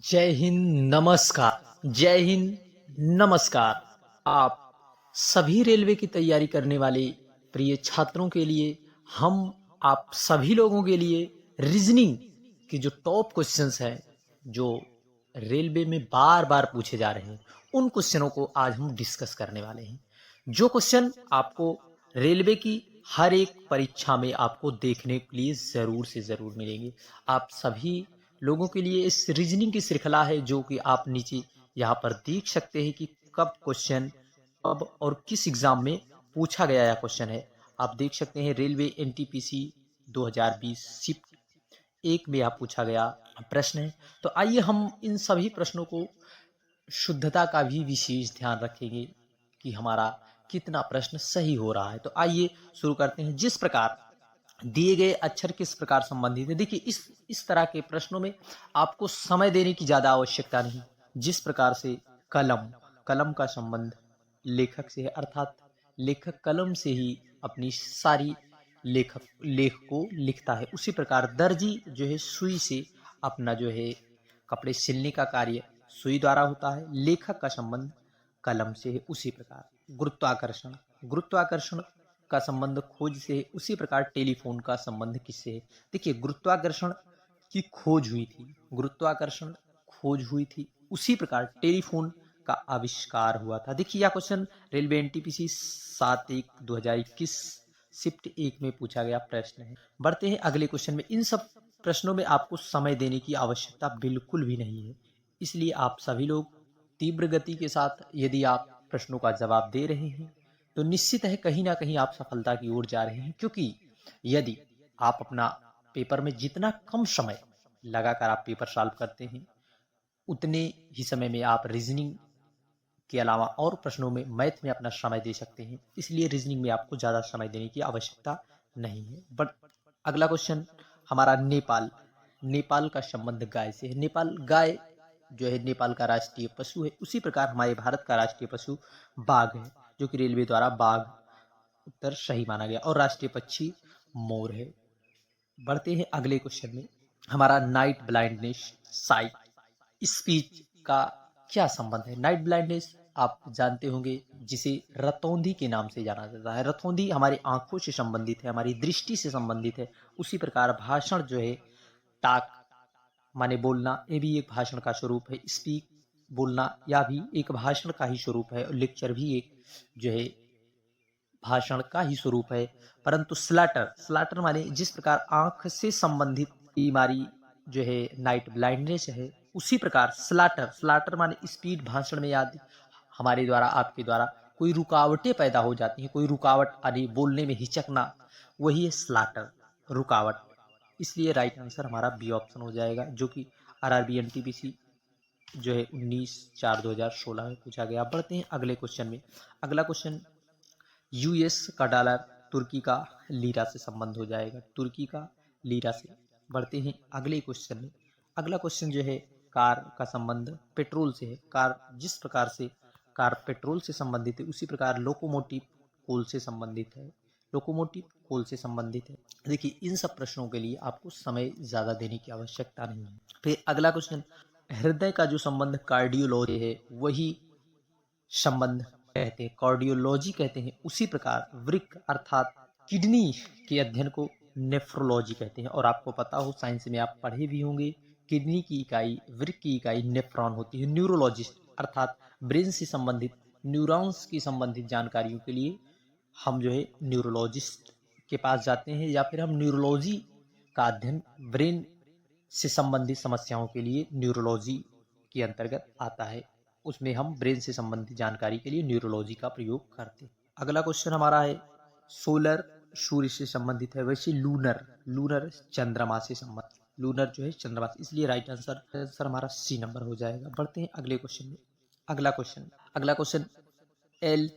जय हिंद नमस्कार। जय हिंद नमस्कार। आप सभी रेलवे की तैयारी करने वाले प्रिय छात्रों के लिए हम आप सभी लोगों के लिए रीजनिंग के जो टॉप क्वेश्चंस हैं जो रेलवे में बार बार पूछे जा रहे हैं उन क्वेश्चनों को आज हम डिस्कस करने वाले हैं। जो क्वेश्चन आपको रेलवे की हर एक परीक्षा में आपको देखने के लिए ज़रूर से ज़रूर मिलेंगे। आप सभी लोगों के लिए इस रीजनिंग की श्रृंखला है जो कि आप नीचे यहाँ पर देख सकते हैं कि कब क्वेश्चन कब और किस एग्जाम में पूछा गया यह क्वेश्चन है। आप देख सकते हैं रेलवे एनटीपीसी 2020 शिफ्ट 1 में यह पूछा गया प्रश्न है। तो आइए हम इन सभी प्रश्नों को शुद्धता का भी विशेष ध्यान रखेंगे कि हमारा कितना प्रश्न सही हो रहा है। तो आइए शुरू करते हैं। जिस प्रकार दिए गए अक्षर किस प्रकार संबंधित है, देखिए इस तरह के प्रश्नों में आपको समय देने की ज्यादा आवश्यकता नहीं। जिस प्रकार से कलम कलम का संबंध लेखक से है, अर्थात लेखक कलम से ही अपनी सारी लेख को लिखता है, उसी प्रकार दर्जी जो है सुई से अपना जो है कपड़े सिलने का कार्य सुई द्वारा होता है। लेखक का संबंध कलम से है। उसी प्रकार गुरुत्वाकर्षण गुरुत्वाकर्षण का संबंध खोज से है। उसी प्रकार टेलीफोन का संबंध किससे है? देखिए गुरुत्वाकर्षण की खोज हुई थी, गुरुत्वाकर्षण खोज हुई थी, उसी प्रकार टेलीफोन का आविष्कार हुआ था। देखिए यह क्वेश्चन रेलवे एनटीपीसी 7/1/2021 शिफ्ट 1 में पूछा गया प्रश्न है। बढ़ते हैं अगले क्वेश्चन में। इन सब प्रश्नों में आपको समय देने की आवश्यकता बिल्कुल भी नहीं है, इसलिए आप सभी लोग तीव्र गति के साथ यदि आप प्रश्नों का जवाब दे रहे हैं तो निश्चित है कहीं ना कहीं आप सफलता की ओर जा रहे हैं। क्योंकि यदि आप अपना पेपर में जितना कम समय लगाकर आप पेपर सॉल्व करते हैं उतने ही समय में आप रीजनिंग के अलावा और प्रश्नों में मैथ में अपना समय दे सकते हैं। इसलिए रीजनिंग में आपको ज़्यादा समय देने की आवश्यकता नहीं है। बट अगला क्वेश्चन हमारा नेपाल नेपाल का संबंध गाय से है। नेपाल गाय जो है नेपाल का राष्ट्रीय पशु है। उसी प्रकार हमारे भारत का राष्ट्रीय पशु बाघ है, जो कि रेलवे द्वारा बाघ उत्तर सही माना गया, और राष्ट्रीय पक्षी मोर है। बढ़ते हैं अगले क्वेश्चन में। हमारा नाइट ब्लाइंडनेस साइट स्पीच का क्या संबंध है? नाइट ब्लाइंडनेस आप जानते होंगे जिसे रतौंधी के नाम से जाना जाता है। रतौंधी हमारी आंखों से संबंधित है, हमारी दृष्टि से संबंधित है। उसी प्रकार भाषण जो है टाक माने बोलना, ये भी एक भाषण का स्वरूप है। स्पीक बोलना, यह भी एक भाषण का ही स्वरूप है। और लेक्चर भी एक जो है भाषण का ही स्वरूप है। परंतु स्लाटर माने जिस प्रकार आंख से संबंधित बीमारी जो है नाइट ब्लाइंडनेस है, उसी प्रकार स्लाटर माने स्पीड भाषण में याद हमारे द्वारा आपके द्वारा कोई रुकावटें पैदा हो जाती हैं, कोई रुकावट आदि बोलने में हिचकना, वही है स्लाटर, रुकावट। इसलिए राइट आंसर हमारा बी ऑप्शन हो जाएगा, जो कि आरआरबी एनटीपीसी जो है 19/4/2016 में पूछा गया। बढ़ते हैं अगले क्वेश्चन में। अगला क्वेश्चन यूएस का डॉलर तुर्की का लीरा से संबंध हो जाएगा, तुर्की का लीरा से। बढ़ते हैं अगले क्वेश्चन में। अगला क्वेश्चन जो है कार का संबंध पेट्रोल से है। कार जिस प्रकार से कार पेट्रोल से संबंधित है, उसी प्रकार लोकोमोटिव कोल से संबंधित है, लोकोमोटिव कोल से संबंधित है। देखिए इन सब प्रश्नों के लिए आपको समय ज्यादा देने की आवश्यकता नहीं है। फिर अगला क्वेश्चन, हृदय का जो संबंध कार्डियोलॉजी है वही संबंध कहते हैं, कार्डियोलॉजी कहते हैं। उसी प्रकार वृक्क अर्थात किडनी के अध्ययन को नेफ्रोलॉजी कहते हैं। और आपको पता हो साइंस में आप पढ़े भी होंगे, किडनी की इकाई वृक्क की इकाई नेफ्रॉन होती है। न्यूरोलॉजिस्ट अर्थात ब्रेन से संबंधित न्यूरॉन्स की संबंधित जानकारियों के लिए हम जो है न्यूरोलॉजिस्ट के पास जाते हैं, या फिर हम न्यूरोलॉजी का अध्ययन ब्रेन से संबंधित समस्याओं के लिए न्यूरोलॉजी के अंतर्गत आता है। उसमें हम ब्रेन से संबंधित जानकारी के लिए न्यूरोलॉजी का प्रयोग करते हैं। अगला क्वेश्चन हमारा है सोलर सूर्य से संबंधित है, वैसे लूनर लूनर चंद्रमा से संबंधित, लूनर जो है चंद्रमा से। इसलिए राइट आंसर हमारा सी नंबर हो जाएगा। बढ़ते हैं अगले क्वेश्चन में। अगला question L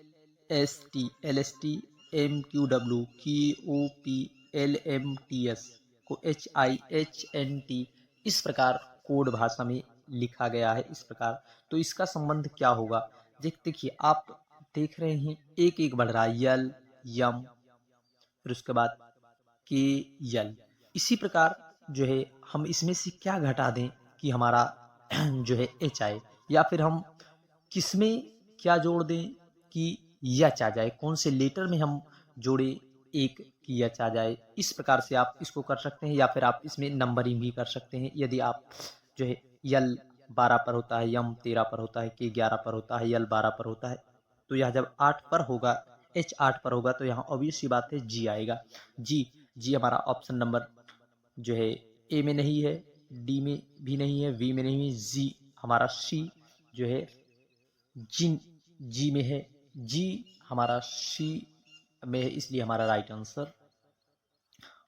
S T MQW QOP LMTS को HIHNT इस प्रकार कोड भाषा में लिखा गया है इस प्रकार। तो इसका संबंध क्या होगा? देखिए आप देख रहे हैं एक एक बढ़ रहा है, यल यम, फिर उसके बाद के यल। इसी प्रकार जो है हम इसमें से क्या घटा दें कि हमारा जो है एच आए, या फिर हम किसमें क्या जोड़ दें कि यच आ जाए, कौन से लेटर में हम जोड़े एक की यच आ जाए। इस प्रकार से आप इसको कर सकते हैं, या फिर आप इसमें नंबरिंग भी कर सकते हैं। यदि आप जो है यल 12 पर होता है, यम 13 पर होता है, के 11 पर होता है, यल 12 पर होता है, तो यह जब 8 पर होगा, एच 8 पर होगा, तो यहाँ ऑब्वियस सी बात है जी आएगा। जी जी हमारा ऑप्शन नंबर जो है ए में नहीं है, डी में भी नहीं है, वी में नहीं है, जी हमारा सी जो है जिन जी में है। जी हमारा सी में है, इसलिए हमारा राइट आंसर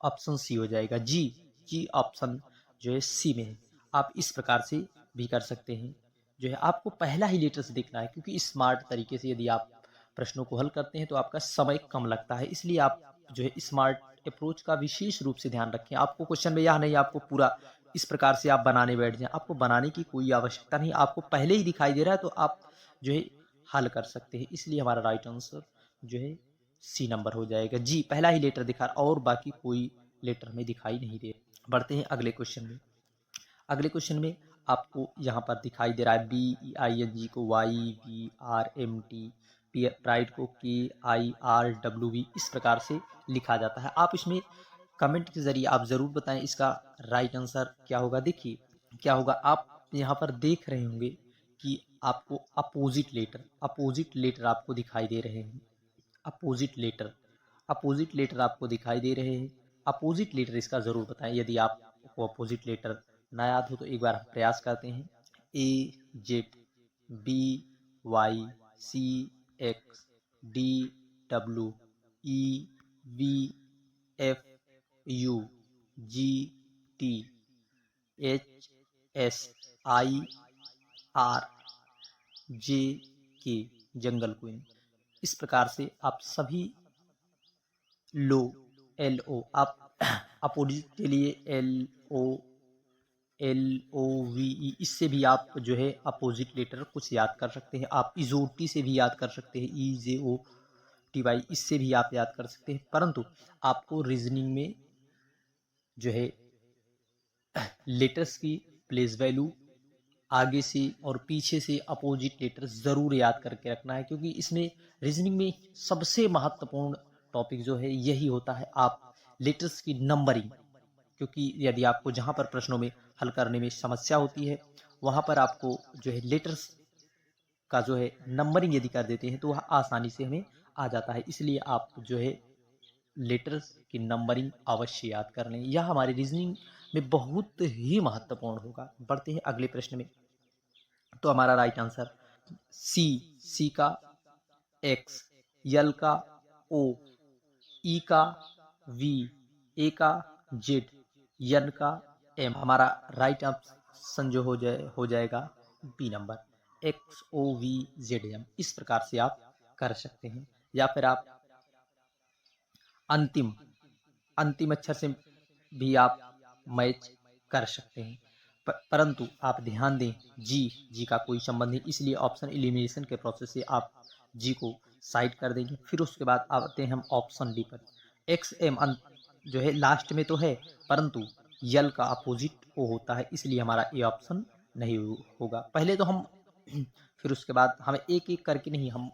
ऑप्शन सी हो जाएगा। जी जी ऑप्शन जो है सी में है। आप इस प्रकार से भी कर सकते हैं। जो है आपको पहला ही लेटर से देखना है, क्योंकि स्मार्ट तरीके से यदि आप प्रश्नों को हल करते हैं तो आपका समय कम लगता है। इसलिए आप जो है स्मार्ट अप्रोच का विशेष रूप से ध्यान रखें। आपको क्वेश्चन में यह नहीं आपको पूरा इस प्रकार से आप बनाने बैठ जाएं, आपको बनाने की कोई आवश्यकता नहीं, आपको पहले ही दिखाई दे रहा है तो आप जो है हल कर सकते हैं। इसलिए हमारा राइट आंसर जो है सी नंबर हो जाएगा। जी पहला ही लेटर दिखा और बाकी कोई लेटर में दिखाई नहीं दे। बढ़ते हैं अगले क्वेश्चन में। अगले क्वेश्चन में आपको यहाँ पर दिखाई दे रहा है बी आई एन जी को Y V R M T, pride को K I R W we, इस प्रकार से लिखा जाता है। आप इसमें कमेंट के जरिए आप जरूर बताएं इसका राइट आंसर क्या होगा। देखिए क्या होगा, आप यहाँ पर देख रहे होंगे कि आपको अपोजिट लेटर आपको दिखाई दे रहे हैं। अपोजिट लेटर आपको दिखाई दे रहे हैं। अपोजिट लेटर इसका जरूर बताएं। यदि आपको अपोजिट लेटर ना याद हो तो एक बार हम प्रयास करते हैं। A Z, B Y, C X, D W, E V F U, G T, H S, I R, J K, जंगल क्वीन। इस प्रकार से आप सभी लो एल ओ, आप अपोजिट के लिए एल ओ वी ई, इससे भी आप जो है अपोजिट लेटर कुछ याद कर सकते हैं। आप इजोटी से भी याद कर सकते हैं, ई जे ओ टी वाई, इससे भी आप याद कर सकते हैं। परंतु आपको रीजनिंग में जो है लेटर्स की प्लेस वैल्यू आगे से और पीछे से अपोजिट लेटर जरूर याद करके रखना है, क्योंकि इसमें रीजनिंग में सबसे महत्वपूर्ण टॉपिक जो है यही होता है, आप लेटर्स की नंबरिंग। क्योंकि यदि आपको जहां पर प्रश्नों में हल करने में समस्या होती है वहां पर आपको जो है लेटर्स का जो है नंबरिंग यदि कर देते हैं तो वह आसानी से हमें आ जाता है। इसलिए आप जो है लेटर्स की नंबरिंग अवश्य याद कर लें, यह हमारी रीजनिंग में बहुत ही महत्वपूर्ण होगा। बढ़ते हैं अगले प्रश्न में। तो हमारा राइट आंसर सी का एक्स, यल का ओ, ई का वी, ए का जेड, यन का एम। हमारा राइट ऑप्शन जो हो जाएगा B number X O V Z M. इस प्रकार से आप कर सकते हैं, या फिर आप अंतिम अंतिम अक्षर से भी आप मैच कर सकते हैं। परंतु आप ध्यान दें जी का कोई संबंध नहीं, इसलिए ऑप्शन एलिमिनेशन के प्रोसेस से आप जी को साइड कर देंगे। फिर उसके बाद आते हैं हम ऑप्शन डी पर। एक्स एम जो है लास्ट में तो है, परंतु यल का अपोजिट ओ होता है, इसलिए हमारा ए ऑप्शन नहीं होगा। पहले तो हम फिर उसके बाद हमें एक एक करके नहीं, हम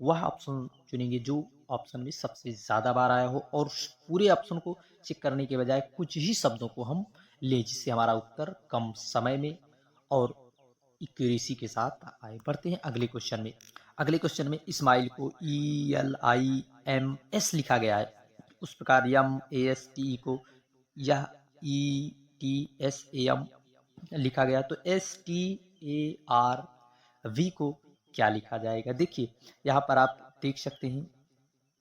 वह ऑप्शन चुनेंगे जो ऑप्शन में सबसे ज़्यादा बार आया हो, और पूरे ऑप्शन को चेक करने के बजाय कुछ ही शब्दों को हम ले, जिससे हमारा उत्तर कम समय में और एक्यूरेसी के साथ आए। बढ़ते हैं अगले क्वेश्चन में। अगले क्वेश्चन में इस्माइल को ELIMS लिखा गया है, उस प्रकार MASTE को यह ETSAM लिखा गया, तो STARV को क्या लिखा जाएगा। देखिए यहाँ पर आप देख सकते हैं,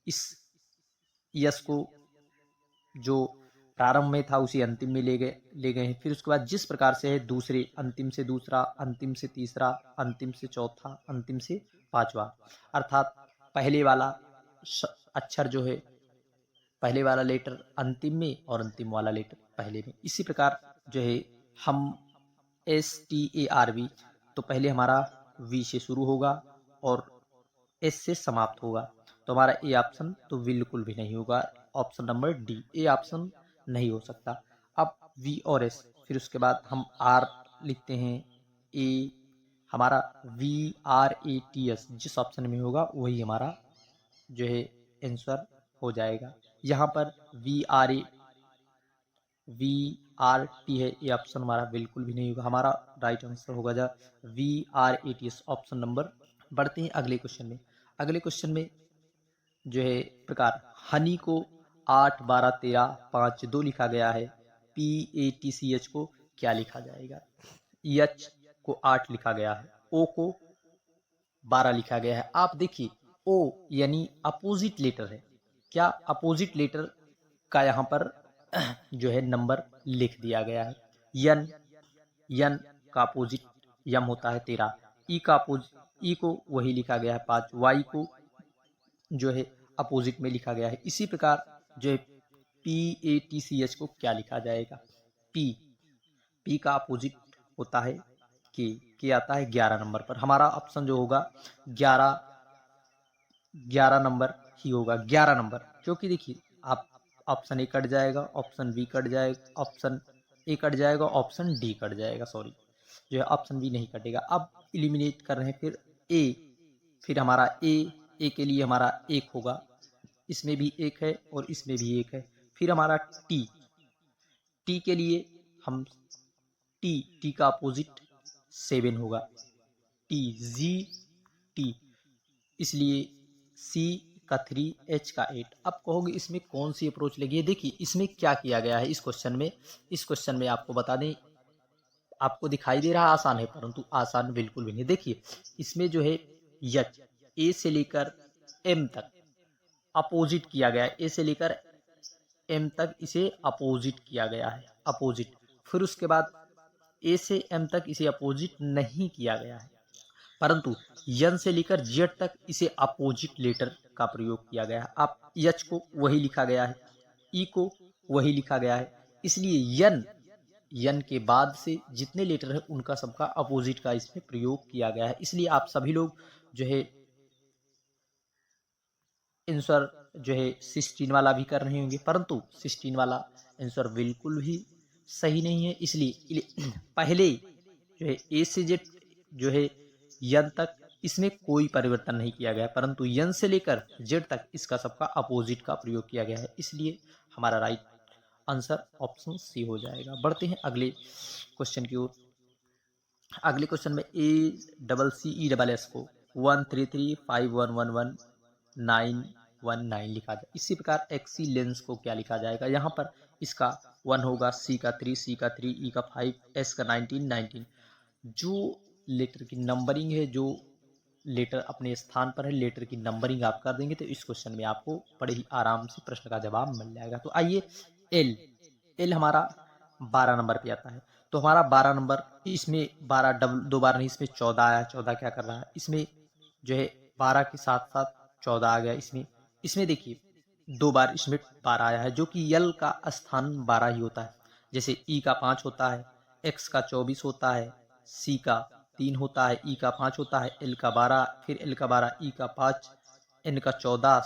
इस यस को जो प्रारंभ में था उसी अंतिम में ले गए हैं। फिर उसके बाद जिस प्रकार से है दूसरे अंतिम से दूसरा, अंतिम से तीसरा, अंतिम से चौथा, अंतिम से पांचवा, अर्थात पहले वाला अक्षर जो है, पहले वाला लेटर अंतिम में और अंतिम वाला लेटर पहले में। इसी प्रकार जो है हम STARV, तो पहले हमारा V से शुरू होगा और S से समाप्त होगा, तो हमारा ए ऑप्शन तो बिल्कुल भी नहीं होगा। Option number D A option नहीं हो सकता। अब वी और एस, फिर उसके बाद हम आर लिखते हैं, ए हमारा VRATS जिस ऑप्शन में होगा वही हमारा जो है आंसर हो जाएगा। यहाँ पर VRT है, ये ऑप्शन हमारा बिल्कुल भी नहीं होगा, हमारा राइट आंसर होगा जा VRATS ऑप्शन नंबर। बढ़ते हैं अगले क्वेश्चन में। अगले क्वेश्चन में जो है प्रकार हनी को 8 12 13 5 2 लिखा गया है, PATCH को क्या लिखा जाएगा? H को 8 लिखा गया है, O को 12 लिखा गया है। आप देखिए O यानी अपोजिट लेटर है, क्या अपोजिट लेटर का यहाँ पर जो है नंबर लिख दिया गया है। यन का अपोजिट यम होता है 13, ई का अपोजिट ई को वही लिखा गया है 5, वाई को जो है अपोजिट में लिखा गया है। इसी प्रकार जो है PATCH को क्या लिखा जाएगा? पी का अपोजिट होता है के आता है 11 नंबर पर। हमारा ऑप्शन जो होगा 11 नंबर ही होगा, 11 नंबर, क्योंकि देखिए आप ऑप्शन ए कट जाएगा, ऑप्शन बी कट जाएगा, ऑप्शन ए कट जाएगा, ऑप्शन डी कट जाएगा, सॉरी जो है ऑप्शन बी नहीं कटेगा। अब इलिमिनेट कर रहे हैं फिर ए, फिर हमारा ए के लिए हमारा 1 होगा, इसमें भी 1 है और इसमें भी 1 है। फिर हमारा टी के लिए हम टी का अपोजिट 7 होगा, टी, इसलिए सी का 3, H का 8। अब कहोगे इसमें कौन सी अप्रोच लगी है? देखिए इसमें क्या किया गया है इस क्वेश्चन में आपको बता दें, आपको दिखाई दे रहा आसान है परंतु आसान बिल्कुल भी नहीं। देखिए इसमें जो है यच ए से लेकर एम तक अपोजिट किया गया है, ए से लेकर एम तक इसे अपोजिट किया गया है, अपोजिट। फिर उसके बाद ए से एम तक इसे अपोजिट नहीं किया गया है, परंतु यन से लेकर जेड तक इसे अपोजिट लेटर का प्रयोग किया गया है। आप यच को वही लिखा गया है, ई को वही लिखा गया है, इसलिए यन के बाद से जितने लेटर है उनका सबका अपोजिट का इसमें प्रयोग किया गया है। इसलिए आप सभी लोग जो है आंसर जो है 16 वाला भी कर रहे होंगे, परंतु 16 वाला आंसर बिल्कुल भी सही नहीं है। इसलिए पहले जो है ए से जेड जो है यन तक इसमें कोई परिवर्तन नहीं किया गया, परंतु यन से लेकर जेड तक इसका सबका अपोजिट का प्रयोग किया गया है, इसलिए हमारा राइट आंसर ऑप्शन सी हो जाएगा। बढ़ते हैं अगले क्वेश्चन की ओर। अगले क्वेश्चन में ACCESS को 1335111 लिखा जाए, इसी प्रकार एक्सीलेंस को क्या लिखा जाएगा? यहाँ पर इसका 1 होगा, सी का 3, सी का 3, ई का 5, एस का 19। जो लेटर की नंबरिंग है, जो लेटर अपने स्थान पर है, लेटर की नंबरिंग आप कर देंगे तो इस क्वेश्चन में आपको बड़े ही आराम से प्रश्न का जवाब मिल जाएगा। तो आइए एल हमारा 12 नंबर पे आता है, तो हमारा 12 नंबर, इसमें 12 दो बार नहीं, इसमें 14 आया। 14 क्या कर रहा है, इसमें जो है 12 के साथ साथ 14 आ गया। इसमें देखिए 2 बार इसमें 12 आया है, जो कि यल का स्थान 12 ही होता है। जैसे ई का 5 होता है, एक्स का 24 होता है, सी का 3 होता है, ई का 5 होता है, एल का 12, फिर एल का 12, ई का 5, एन का 14,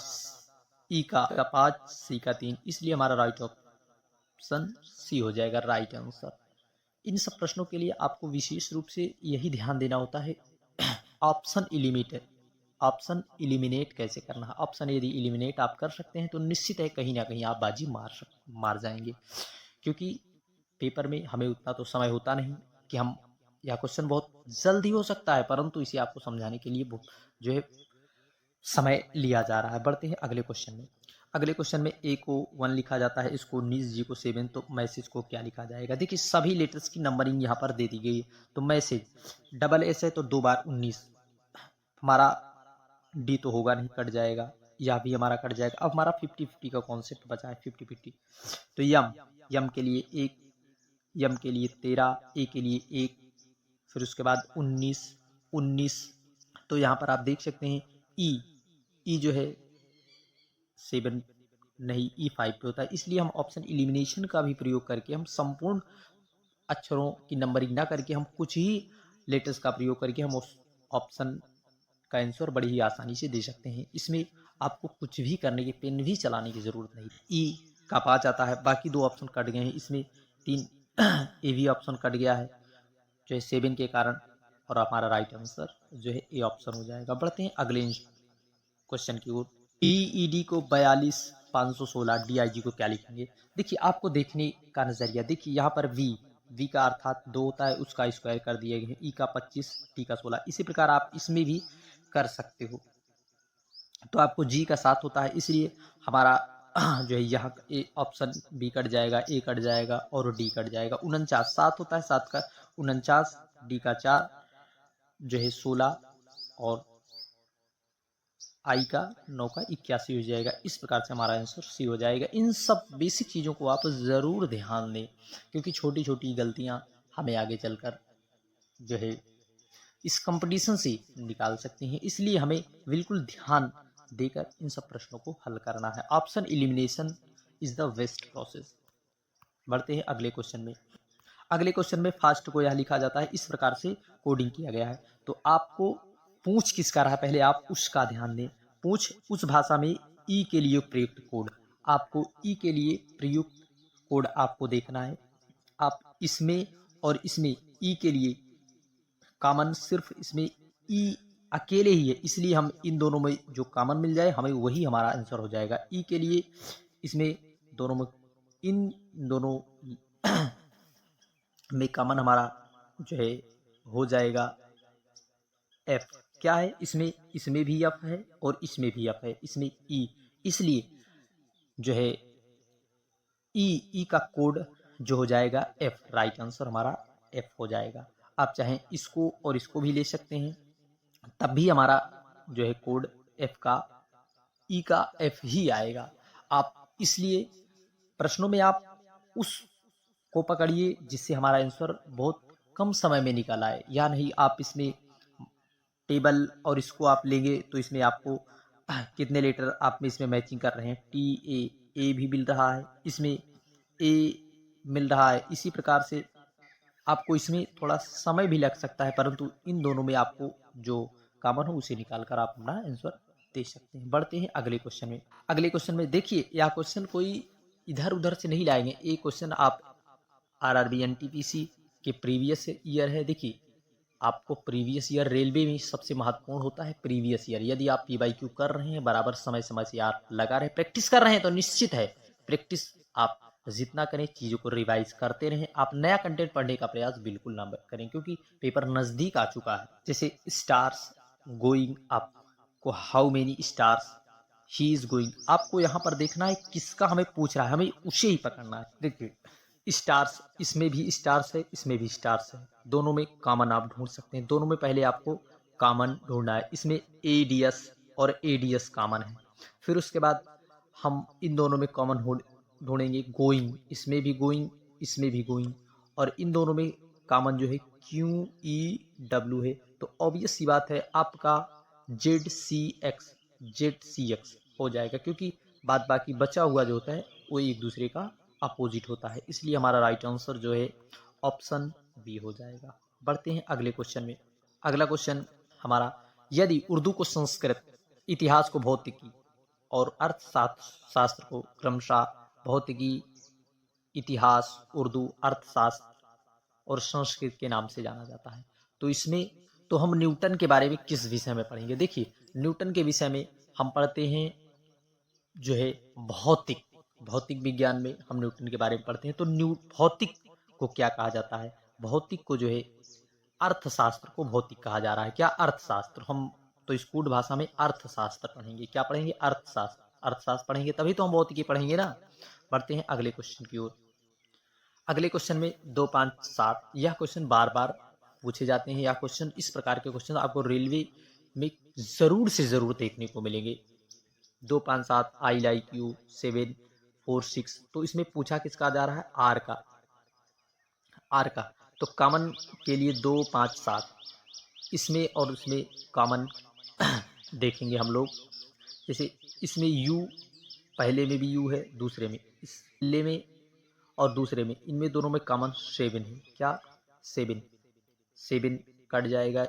ई का 5, सी का 3, इसलिए हमारा राइट ऑप्शन सी हो जाएगा राइट आंसर। इन सब प्रश्नों के लिए आपको विशेष रूप से यही ध्यान देना होता है ऑप्शन इलिमिनेट कैसे करना है। ऑप्शन यदि इलिमिनेट आप कर सकते हैं तो निश्चित है कहीं ना कहीं आप बाजी मार जाएंगे, क्योंकि पेपर में हमें उतना तो समय होता नहीं कि हम, यह क्वेश्चन बहुत जल्दी हो सकता है परंतु इसे आपको समझाने के लिए जो है समय लिया जा रहा है। बढ़ते हैं अगले क्वेश्चन में। अगले क्वेश्चन में ए को 1 लिखा जाता है, इसको 19, जी को 7, तो मैसेज को क्या लिखा जाएगा? देखिए सभी लेटर्स की नंबरिंग यहाँ पर दे दी गई है, तो मैसेज डबल एस है तो 2 बार 19, हमारा डी तो होगा नहीं, कट जाएगा, यह भी हमारा कट जाएगा। अब हमारा 50-50 का कॉन्सेप्ट बचा है, 50-50, तो यम के लिए 1, यम के लिए 13, ए के लिए 1, फिर उसके बाद 19, तो यहाँ पर आप देख सकते हैं ई जो है 7 नहीं, ई 5 पे होता है, इसलिए हम ऑप्शन इलिमिनेशन का भी प्रयोग करके हम संपूर्ण अक्षरों की नंबरिंग ना करके हम कुछ ही लेटर्स का प्रयोग करके हम उस ऑप्शन का आंसर बड़ी ही आसानी से दे सकते हैं। इसमें आपको कुछ भी करने की, पेन भी चलाने की जरूरत नहीं। ई का 5 आता है, बाकी 2 ऑप्शन कट गए हैं, इसमें 3 ए भी ऑप्शन कट गया है जो है 7 के कारण, और हमारा राइट आंसर जो है ए ऑप्शन हो जाएगा। बढ़ते हैं अगले क्वेश्चन की ओर। ईईडी को 42,516 डीआईजी को क्या लिखेंगे? देखिए आपको देखने का नजरिया, देखिए यहाँ पर वी का अर्थात 2 होता है, उसका स्क्वायर कर दिए गए, ई का 25, टी का 16। इसी प्रकार आप इसमें भी कर सकते हो। तो आपको जी का 7 होता है, इसलिए हमारा जो है यहाँ ऑप्शन बी कट जाएगा, ए कट जाएगा और डी कट जाएगा। 49 7 होता है, 7 का 49, डी का 4 जो है 16 और आई का 9 का 81 हो जाएगा। इस प्रकार से हमारा आंसर सी हो जाएगा। इन सब बेसिक चीज़ों को आप ज़रूर ध्यान दें, क्योंकि छोटी छोटी गलतियां हमें आगे चलकर जो है इस कंपटीशन से निकाल सकती हैं। इसलिए हमें बिल्कुल ध्यान देकर इन सब प्रश्नों को हल करना है। Option elimination is the best process. बढ़ते हैं अगले क्वेश्चन में। अगले क्वेश्चन में फास्ट को यह लिखा जाता है, इस प्रकार से कोडिंग किया गया है। तो आपको पूछ किसका रहा, पहले आप उसका ध्यान दें। पूछ उस भाषा में ई के लिए प्रयुक्त कोड, आपको ई के लिए प्रयुक्त कोड आपको देखना है। आप इसमें और इसमें ई के लिए कॉमन सिर्फ इसमें ई अकेले ही है, इसलिए हम इन दोनों में जो कॉमन मिल जाए हमें वही हमारा आंसर हो जाएगा। ई के लिए इसमें दोनों में, इन दोनों में कॉमन हमारा जो है हो जाएगा एफ। क्या है इसमें, इसमें भी एफ है और इसमें भी एफ है, इसमें ई, इसलिए जो है ई का कोड जो हो जाएगा एफ। राइट आंसर हमारा एफ हो जाएगा। आप चाहें इसको और इसको भी ले सकते हैं, तब भी हमारा जो है कोड एफ का ई का एफ ही आएगा। आप इसलिए प्रश्नों में आप उस को पकड़िए जिससे हमारा आंसर बहुत कम समय में निकल आए, या नहीं आप इसमें टेबल और इसको आप लेंगे तो इसमें आपको कितने लेटर आप में इसमें मैचिंग कर रहे हैं, ए भी मिल रहा है, इसमें ए मिल रहा है। इसी प्रकार से आपको इसमें थोड़ा समय भी लग सकता है, परंतु इन दोनों में आपको जो कॉमन हो उसे निकाल कर आप अपना आंसर दे सकते हैं। बढ़ते हैं अगले क्वेश्चन में। अगले क्वेश्चन में देखिए, यह क्वेश्चन कोई इधर उधर से नहीं लाएंगे। ये क्वेश्चन आप आरआरबी एनटीपीसी के प्रीवियस ईयर है। देखिए आपको प्रीवियस ईयर रेलवे में सबसे महत्वपूर्ण होता है प्रीवियस ईयर। यदि आप पीवाईक्यू कर रहे हैं, बराबर समय समय से आप लगा रहे, प्रैक्टिस कर रहे हैं, तो निश्चित है प्रैक्टिस आप जितना करें, चीज़ों को रिवाइज करते रहें। आप नया कंटेंट पढ़ने का प्रयास बिल्कुल ना करें, क्योंकि पेपर नज़दीक आ चुका है। जैसे स्टार्स गोइंग, आपको how many stars he is going, आपको यहाँ पर देखना है किसका हमें पूछ रहा है, हमें उसे ही पकड़ना है। देखिए स्टार्स, इसमें भी स्टार्स है, इसमें भी स्टार्स है, दोनों में कॉमन आप ढूंढ सकते हैं। दोनों में पहले आपको कॉमन ढूंढना है। इसमें एडीएस और एडीएस कॉमन है, फिर उसके बाद हम इन दोनों में कॉमन ढूंढेंगे गोइंग, इसमें भी गोइंग, इसमें भी गोइंग, और इन दोनों में कॉमन जो है क्यू ई डब्ल्यू है। तो ऑब्वियस सी बात है आपका जेड सी एक्स हो जाएगा, क्योंकि बाद बाकी बचा हुआ जो होता है वो एक दूसरे का अपोजिट होता है। इसलिए हमारा राइट आंसर जो है ऑप्शन बी हो जाएगा। बढ़ते हैं अगले क्वेश्चन में। अगला क्वेश्चन हमारा, यदि उर्दू को संस्कृत, इतिहास को भौतिकी और अर्थशास्त्र को क्रमशः भौतिकी, इतिहास, उर्दू, अर्थशास्त्र और संस्कृत के नाम से जाना जाता है, तो इसमें तो हम न्यूटन के बारे में किस विषय में पढ़ेंगे? देखिए न्यूटन के विषय में हम पढ़ते हैं जो है भौतिक विज्ञान में हम न्यूटन के बारे में पढ़ते हैं। तो भौतिक को क्या कहा जाता है? भौतिक को जो है अर्थशास्त्र को भौतिक कहा जा रहा है। क्या अर्थशास्त्र, हम तो स्कूल भाषा में अर्थशास्त्र पढ़ेंगे। क्या पढ़ेंगे? अर्थशास्त्र। अर्थशास्त्र पढ़ेंगे तभी तो हम भौतिकी पढ़ेंगे ना। बढ़ते हैं अगले क्वेश्चन की ओर। अगले क्वेश्चन में 2, 5, 7, यह क्वेश्चन बार बार पूछे जाते हैं। यह क्वेश्चन, इस प्रकार के क्वेश्चन आपको रेलवे में जरूर से जरूर देखने को मिलेंगे। 2, 5, 7, आई लाइक यू, 7, 4, 6, तो इसमें पूछा किसका जा रहा है? आर का। तो कॉमन के लिए 2, 5, 7, इसमें और उसमें कॉमन देखेंगे हम लोग। जैसे इसमें यू, पहले में भी यू है, दूसरे में, इस पहले में और दूसरे में, इनमें दोनों में कॉमन 7 है। क्या? 7 कट जाएगा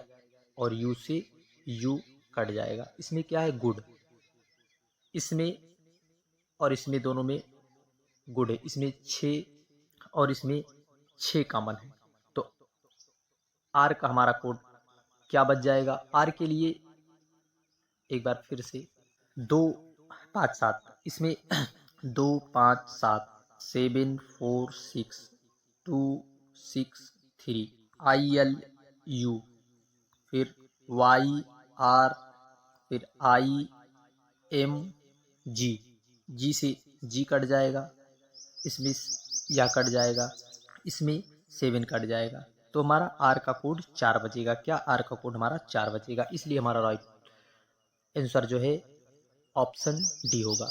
और यू से यू कट जाएगा। इसमें क्या है? गुड। इसमें और इसमें दोनों में गुड है। इसमें 6 और इसमें 6 कॉमन है। तो आर का हमारा कोड क्या बच जाएगा आर के लिए, एक बार फिर से 2 5 7, इसमें 2 5 7 7 4 6 2 6 3 आई एल यू, फिर वाई आर, फिर आई एम जी, जी से जी कट जाएगा, इसमें या कट जाएगा, इसमें 7 कट जाएगा, तो हमारा आर का कोड 4 बचेगा। क्या आर का कोड हमारा 4 बचेगा, इसलिए हमारा राइट आंसर जो है ऑप्शन डी होगा।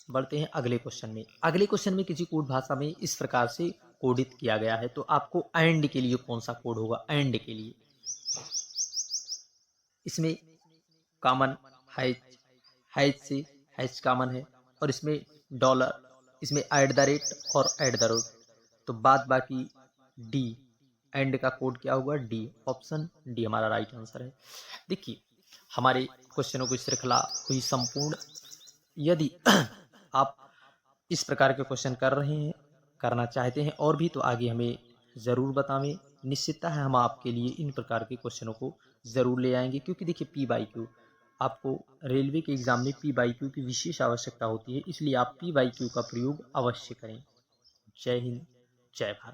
बढ़ते हैं अगले क्वेश्चन में। अगले क्वेश्चन में किसी कोड भाषा में इस प्रकार से कोडित किया गया है, तो आपको एंड के लिए कौन सा कोड होगा, एंड के लिए इसमें कॉमन हैच, हैच से हैच कॉमन है, और इसमें डॉलर, इसमें एट द रेट और एट द रेट, तो बाद बाकी डी, एंड का कोड क्या होगा डी, ऑप्शन डी हमारा राइट आंसर है। देखिए हमारे क्वेश्चनों की श्रृंखला हुई संपूर्ण। यदि आप इस प्रकार के क्वेश्चन कर रहे हैं, करना चाहते हैं और भी, तो आगे हमें ज़रूर बतावें। निश्चितता है हम आपके लिए इन प्रकार के क्वेश्चनों को ज़रूर ले आएंगे, क्योंकि देखिए पी बाई क्यू, आपको रेलवे के एग्ज़ाम में पी बाई क्यू की विशेष आवश्यकता होती है, इसलिए आप पी बाई क्यू का प्रयोग अवश्य करें। जय हिंद, जय भारत।